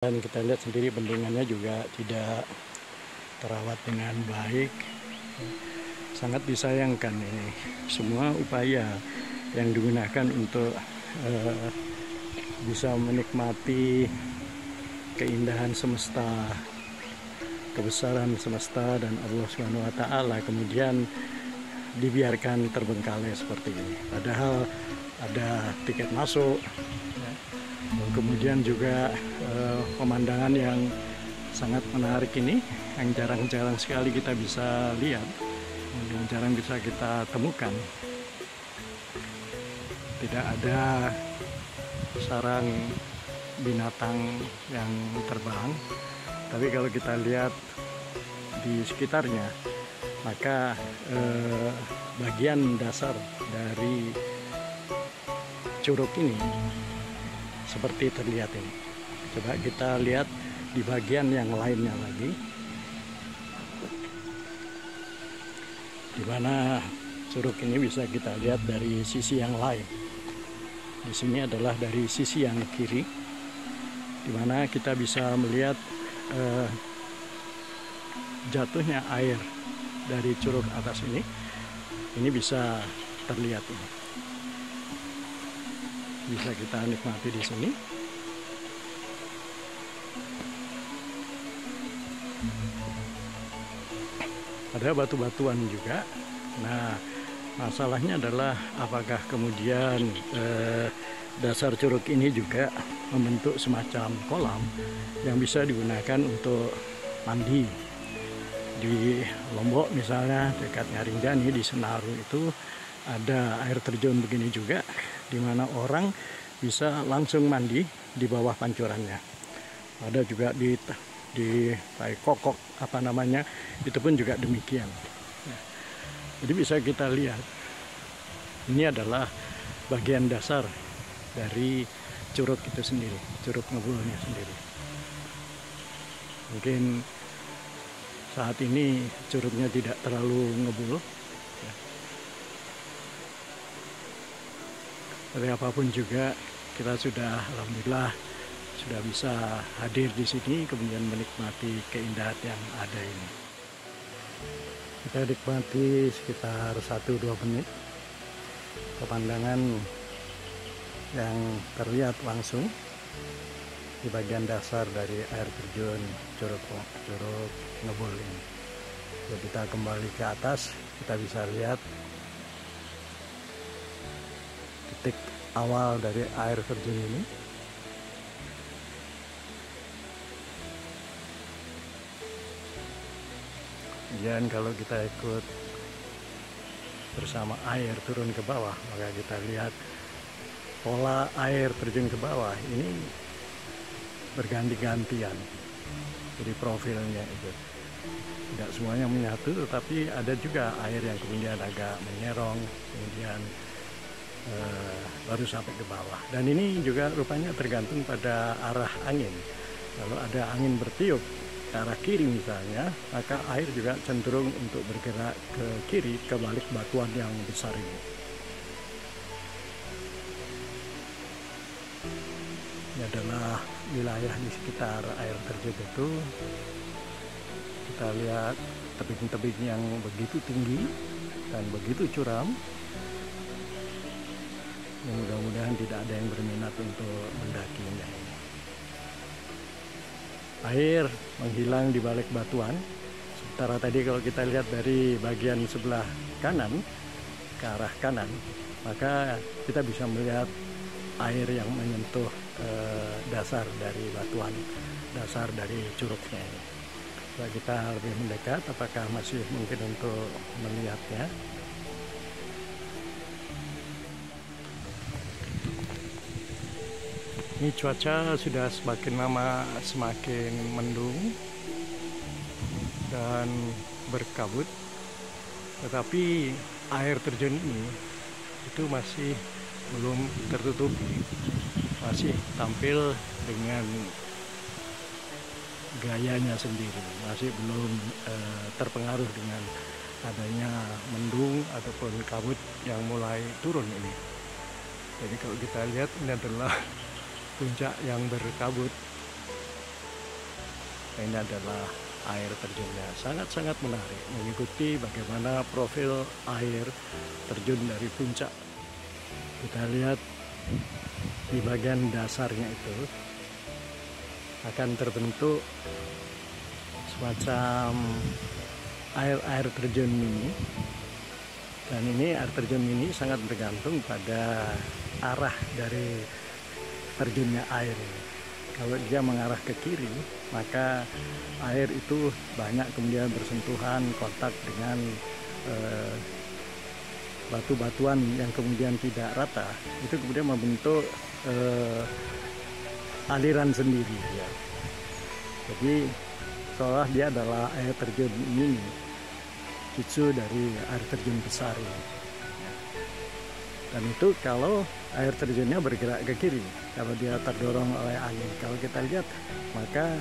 Dan kita lihat sendiri bendungannya juga tidak terawat dengan baik. Sangat disayangkan ini semua upaya yang digunakan untuk bisa menikmati keindahan semesta, kebesaran semesta dan Allah Subhanahu wa taala kemudian dibiarkan terbengkalai seperti ini. Padahal ada tiket masuk, kemudian juga pemandangan yang sangat menarik ini yang jarang-jarang sekali kita bisa lihat, yang jarang bisa kita temukan. Tidak ada sarang binatang yang terbang, tapi kalau kita lihat di sekitarnya, maka bagian dasar dari curug ini seperti terlihat ini. Coba kita lihat di bagian yang lainnya lagi, di mana curug ini bisa kita lihat dari sisi yang lain. Di sini adalah dari sisi yang kiri, di mana kita bisa melihat jatuhnya air dari curug atas ini. Ini bisa terlihat ini. Bisa kita nikmati di sini. Ada batu-batuan juga. Nah, masalahnya adalah apakah kemudian dasar curug ini juga membentuk semacam kolam yang bisa digunakan untuk mandi. Di Lombok misalnya, dekatnya Rinjani di Senaru itu ada air terjun begini juga, di mana orang bisa langsung mandi di bawah pancurannya. Ada juga di Kokok itu pun juga demikian. Jadi bisa kita lihat ini adalah bagian dasar dari curug itu sendiri, curug Ngebulnya sendiri. Mungkin saat ini curugnya tidak terlalu ngebul, tapi apapun juga kita sudah alhamdulillah sudah bisa hadir di sini kemudian menikmati keindahan yang ada ini. Kita nikmati sekitar 1-2 menit pemandangan yang terlihat langsung di bagian dasar dari air terjun curug Ngebul ini. Jadi kita kembali ke atas, kita bisa lihat titik awal dari air terjun ini. Kemudian kalau kita ikut bersama air turun ke bawah, maka kita lihat pola air terjun ke bawah ini berganti-gantian. Jadi profilnya itu tidak semuanya menyatu, tetapi ada juga air yang kemudian agak menyerong, kemudian baru sampai ke bawah. Dan ini juga rupanya tergantung pada arah angin. Kalau ada angin bertiup ke arah kiri misalnya, maka air juga cenderung untuk bergerak ke kiri, ke balik batuan yang besar ini. Ini adalah wilayah di sekitar air terjun itu. Kita lihat tebing-tebing yang begitu tinggi dan begitu curam. Mudah-mudahan tidak ada yang berminat untuk mendakinya ini. Air menghilang di balik batuan. Sementara tadi kalau kita lihat dari bagian sebelah kanan ke arah kanan, maka kita bisa melihat air yang menyentuh dasar dari batuan, dasar dari curugnya ini. Coba kita lebih mendekat, apakah masih mungkin untuk melihatnya? Ini cuaca sudah semakin lama semakin mendung dan berkabut, tetapi air terjun ini itu masih belum tertutupi, masih tampil dengan gayanya sendiri, masih belum terpengaruh dengan adanya mendung ataupun kabut yang mulai turun ini. Jadi kalau kita lihat ini adalah puncak yang berkabut Ini adalah air terjunnya, sangat-sangat menarik mengikuti bagaimana profil air terjun dari puncak. Kita lihat di bagian dasarnya itu akan terbentuk semacam air terjun mini, dan ini air terjun mini sangat bergantung pada arah dari terjunnya air. Kalau dia mengarah ke kiri, maka air itu banyak kemudian bersentuhan kontak dengan batu-batuan yang kemudian tidak rata, itu kemudian membentuk aliran sendiri ya. Jadi seolah dia adalah air terjun mini, cucu dari air terjun besar ini. Dan itu kalau air terjunnya bergerak ke kiri, kalau dia terdorong oleh angin. Kalau kita lihat, maka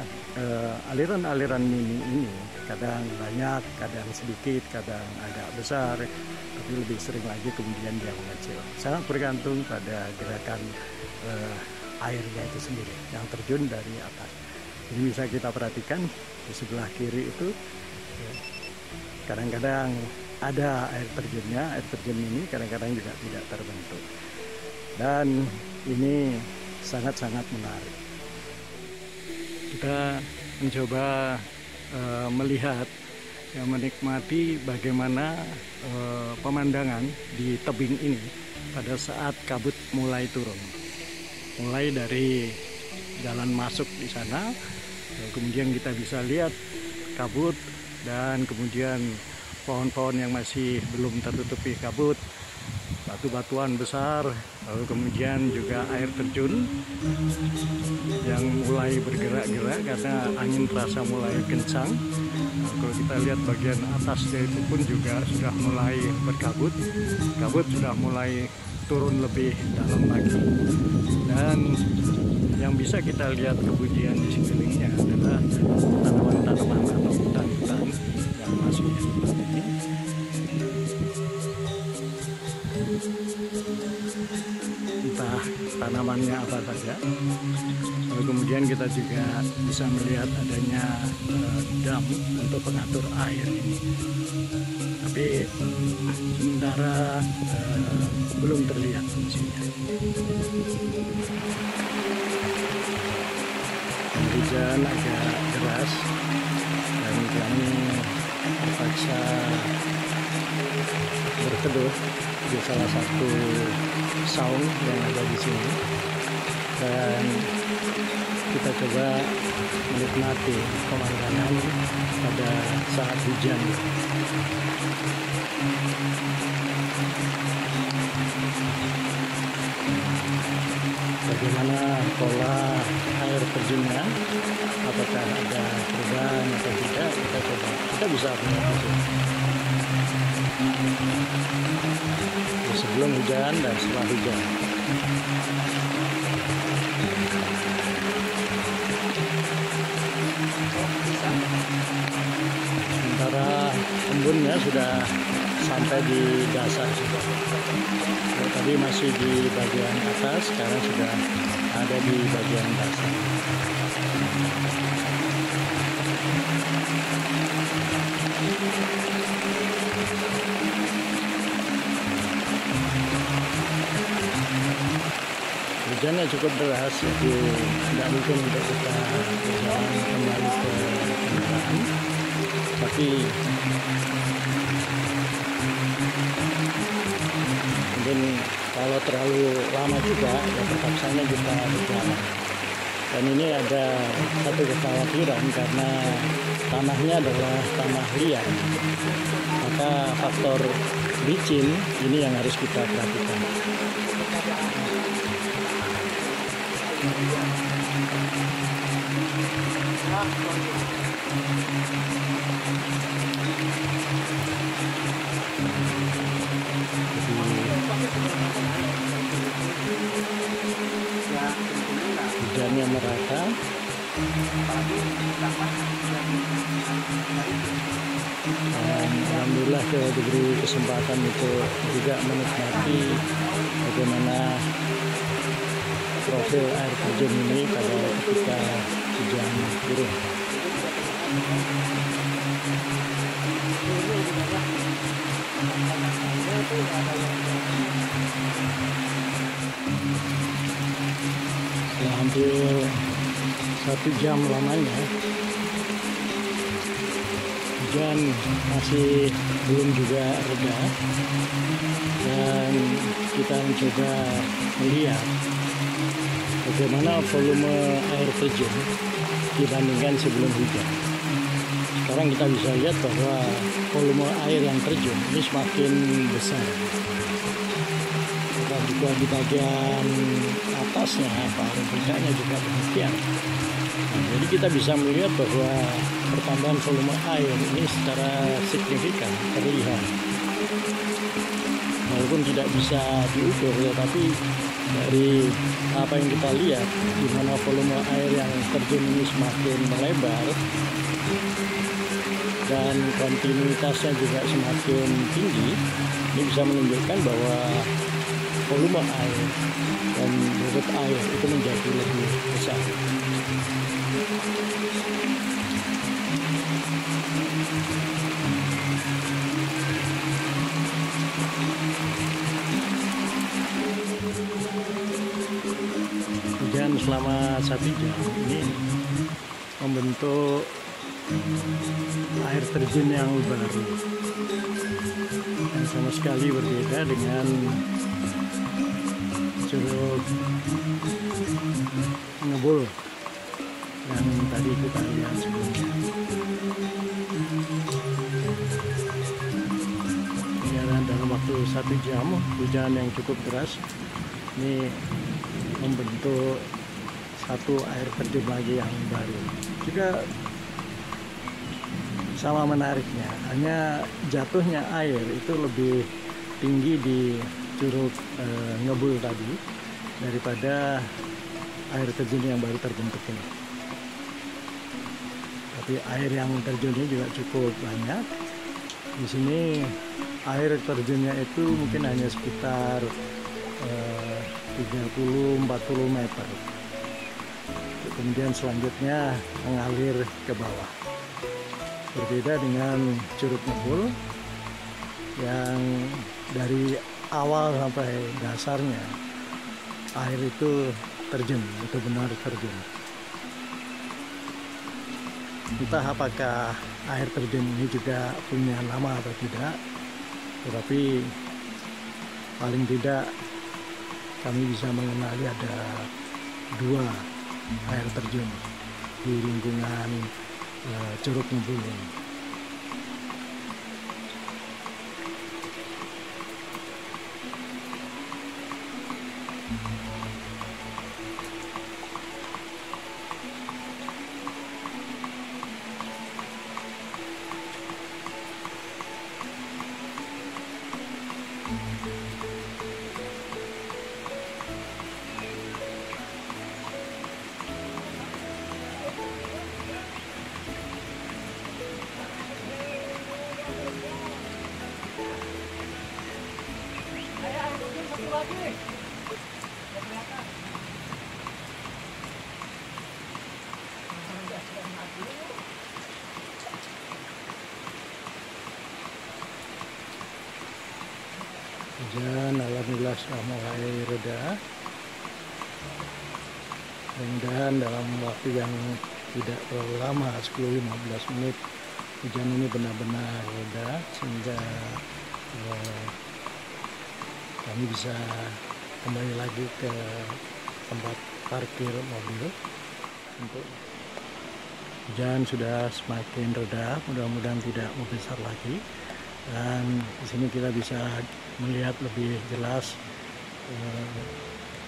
aliran-aliran mini ini kadang banyak, kadang sedikit, kadang agak besar, tapi lebih sering lagi kemudian dia mengecil. Sangat bergantung pada gerakan airnya itu sendiri yang terjun dari atas. Ini bisa kita perhatikan di sebelah kiri itu kadang-kadang ada air terjunnya, air terjun ini kadang-kadang juga tidak terbentuk. Dan ini sangat-sangat menarik. Kita mencoba melihat, menikmati bagaimana pemandangan di tebing ini pada saat kabut mulai turun. Mulai dari jalan masuk di sana, kemudian kita bisa lihat kabut, dan kemudian pohon-pohon yang masih belum tertutupi kabut, batu-batuan besar, lalu kemudian juga air terjun yang mulai bergerak-gerak karena angin terasa mulai kencang. Nah, kalau kita lihat bagian atasnya itu pun juga sudah mulai berkabut, kabut sudah mulai turun lebih dalam lagi. Dan yang bisa kita lihat kemudian di sekelilingnya adalah tanaman-tanaman atau hutan-hutan yang masih ini. Entah tanamannya apa saja. Lalu kemudian kita juga bisa melihat adanya dam untuk pengatur air ini. Tapi sementara belum terlihat fungsinya. Hujan agak deras dan kami terpaksa berteduh di salah satu saung yang ada di sini, dan kita coba menikmati pemandangan pada saat hujan. Bagaimana pola air terjunnya, apakah ada perubahan atau tidak, kita bisa melihat di sini. Sebelum hujan dan setelah hujan. Sementara embunnya sudah sampai di dasar sudah. Tadi masih di bagian atas, sekarang sudah ada di bagian dasar. Hujannya cukup deras, jadi tidak mungkin untuk kita berjalan kembali ke kendaraan. Tapi mungkin kalau terlalu lama juga, ya terpaksanya kita berjalan. Dan ini ada satu kekhawatiran karena tanahnya adalah tanah liat, maka faktor licin ini yang harus kita perhatikan. Hujannya merata. Alhamdulillah saya diberi kesempatan untuk juga menikmati bagaimana profil air terjun ini pada ketika hujan turun. 1 jam lamanya. Hujan masih belum juga reda, dan kita mencoba melihat bagaimana volume air terjun dibandingkan sebelum hujan. Sekarang kita bisa lihat bahwa volume air yang terjun ini semakin besar. Dan juga di bagian atasnya, paling puncaknya juga demikian. Nah, jadi kita bisa melihat bahwa pertambahan volume air ini secara signifikan terlihat. Walaupun tidak bisa diukur, tetapi dari apa yang kita lihat, di mana volume air yang terjun ini semakin melebar dan kontinuitasnya juga semakin tinggi, ini bisa menunjukkan bahwa volume air dan bobot air itu menjadi lebih besar. Hujan selama 1 jam ini membentuk air terjun yang baru, yang sama sekali berbeda dengan Curug Ngebul yang tadi kita lihat sebelumnya. Ya, dalam waktu 1 jam hujan yang cukup deras ini membentuk satu air terjun lagi yang baru. Juga sama menariknya, hanya jatuhnya air itu lebih tinggi di Curug Ngebul tadi daripada air terjun yang baru terbentuk ini. Tapi air yang terjunnya juga cukup banyak. Di sini air terjunnya itu mungkin hanya sekitar 30-40 meter. Kemudian selanjutnya mengalir ke bawah. Berbeda dengan Curug Ngebul yang dari awal sampai dasarnya air itu terjun, itu benar terjun. Entah apakah air terjun ini juga punya nama atau tidak, tetapi paling tidak kami bisa mengenali ada 2 air terjun di lingkungan Curug Ngebul ini. Hujan alhamdulillah sudah mulai reda, dan dalam waktu yang tidak terlalu lama, 10-15 menit, hujan ini benar-benar reda sehingga kami bisa kembali lagi ke tempat parkir mobil. Untuk hujan sudah semakin reda, mudah-mudahan tidak membesar lagi, dan di sini kita bisa melihat lebih jelas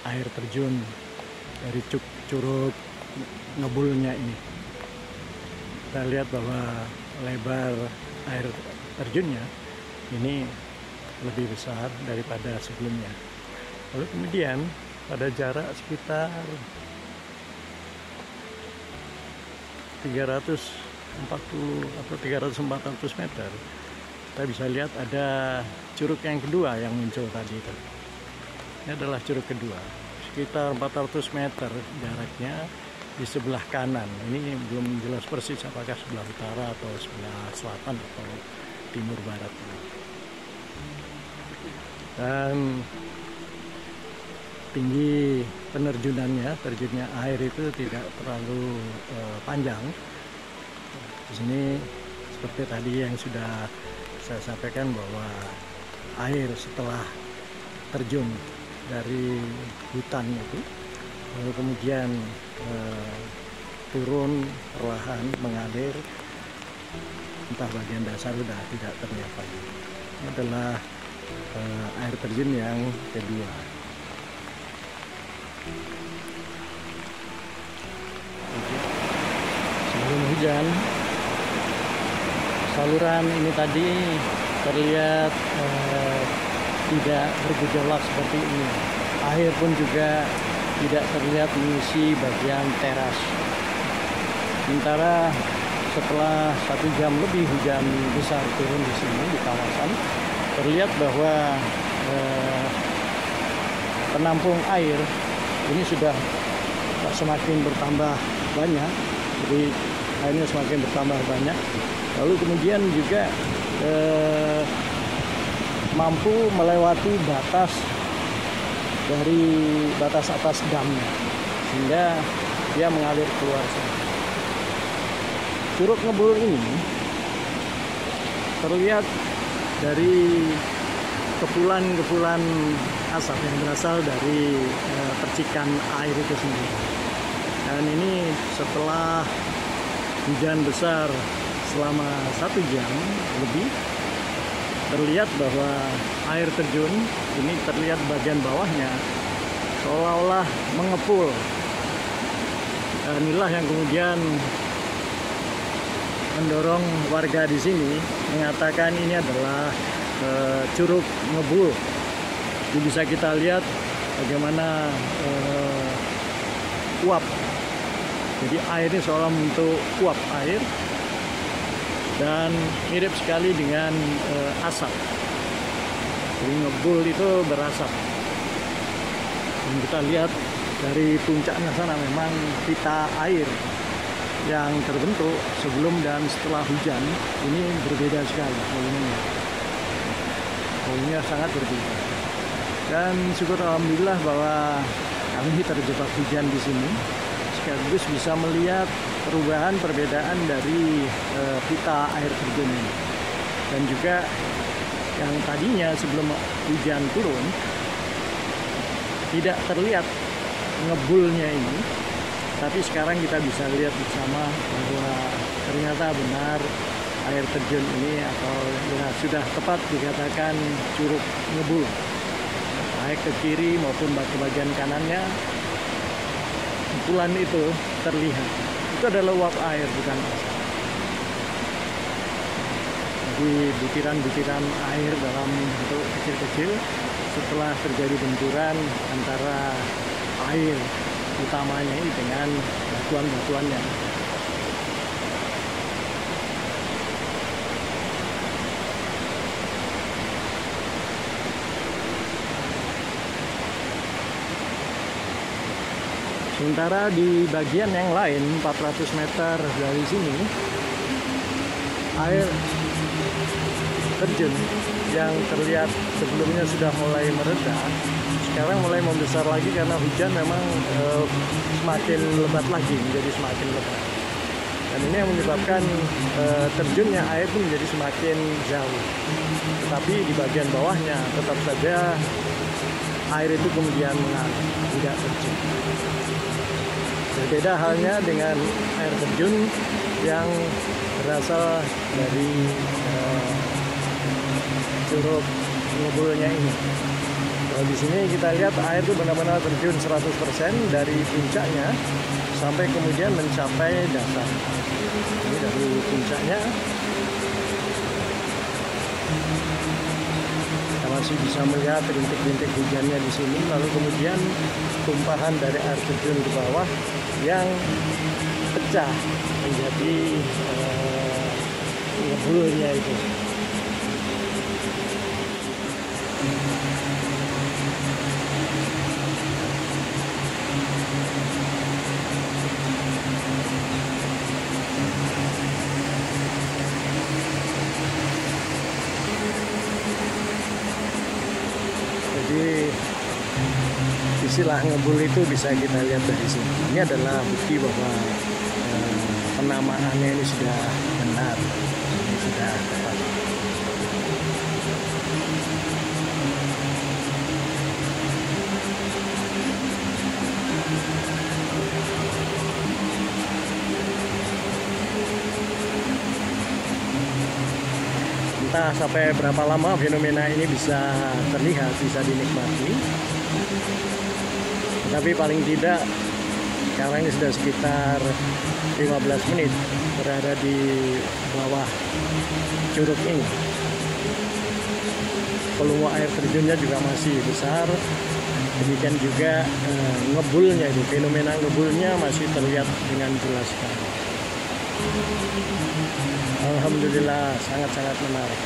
air terjun dari Curug Ngebulnya ini. Kita lihat bahwa lebar air terjunnya ini lebih besar daripada sebelumnya. Lalu kemudian pada jarak sekitar 340 atau 300-400 meter, kita bisa lihat ada curug yang kedua yang muncul tadi itu. Ini adalah curug kedua, sekitar 400 meter jaraknya di sebelah kanan. Ini belum jelas persis apakah sebelah utara atau sebelah selatan atau timur barat. Dan tinggi penerjunannya, terjunnya air itu tidak terlalu panjang. Di sini seperti tadi yang sudah saya sampaikan bahwa air setelah terjun dari hutan itu lalu kemudian turun perlahan mengalir, entah bagian dasar sudah tidak terlihat lagi. Ini adalah air terjun yang kedua. Sebelum hujan, saluran ini tadi terlihat tidak bergejolak seperti ini. Air pun juga tidak terlihat mengisi bagian teras. Sementara setelah 1 jam lebih hujan besar turun di sini di kawasan, terlihat bahwa penampung air ini sudah semakin bertambah banyak. Jadi airnya semakin bertambah banyak. Lalu kemudian juga mampu melewati batas dari batas atas damnya, sehingga dia mengalir keluar sana. Curug Ngebul ini terlihat dari kepulan-kepulan asap yang berasal dari percikan air itu sendiri. Dan ini setelah hujan besar selama 1 jam lebih, terlihat bahwa air terjun ini terlihat bagian bawahnya seolah-olah mengepul. Dan inilah yang kemudian mendorong warga di sini mengatakan ini adalah Curug Ngebul. Jadi bisa kita lihat bagaimana uap. Jadi air ini seolah membentuk uap air dan mirip sekali dengan asap. Jadi ngebul itu berasap. Dan kita lihat dari puncaknya sana memang pita air yang terbentuk sebelum dan setelah hujan ini berbeda sekali volumenya. Volumenya sangat berbeda. Dan syukur alhamdulillah bahwa kami terjebak hujan di sini, sekaligus bisa melihat perubahan perbedaan dari pita air terjun ini. Dan juga yang tadinya sebelum hujan turun tidak terlihat ngebulnya ini, tapi sekarang kita bisa lihat bersama bahwa ternyata benar air terjun ini, atau ya sudah tepat dikatakan Curug Ngebul, baik ke kiri maupun ke bagian kanannya, kumpulan itu terlihat. Itu adalah uap air, bukan asap. Jadi butiran-butiran air dalam bentuk kecil-kecil setelah terjadi benturan antara air utamanya ini dengan batuan-batuannya. Sementara di bagian yang lain 400 meter dari sini, air terjun yang terlihat sebelumnya sudah mulai mereda, sekarang mulai membesar lagi karena hujan memang semakin lebat lagi, menjadi semakin lebat. Dan ini yang menyebabkan terjunnya air pun menjadi semakin jauh. Tetapi di bagian bawahnya tetap saja air itu kemudian mengalir, tidak terjun. Berbeda halnya dengan air terjun yang berasal dari Curug Ngebulnya ini. Kalau di sini kita lihat air itu benar-benar terjun 100% dari puncaknya sampai kemudian mencapai dasar. Ini dari puncaknya kita masih bisa melihat rintik-rintik hujannya di sini, lalu kemudian tumpahan dari air terjun di bawah yang pecah menjadi ngebulnya itu. Jadi di istilah ngebul itu bisa kita lihat dari sini. Ini adalah bukti bahwa penamaannya ini sudah benar, ini sudah tepat. Entah sampai berapa lama fenomena ini bisa terlihat, bisa dinikmati. Tapi paling tidak sekarang ini sudah sekitar 15 menit berada di bawah curug ini. Volume air terjunnya juga masih besar. Demikian juga ngebulnya itu, fenomena ngebulnya masih terlihat dengan jelas sekali. Alhamdulillah, sangat-sangat menarik.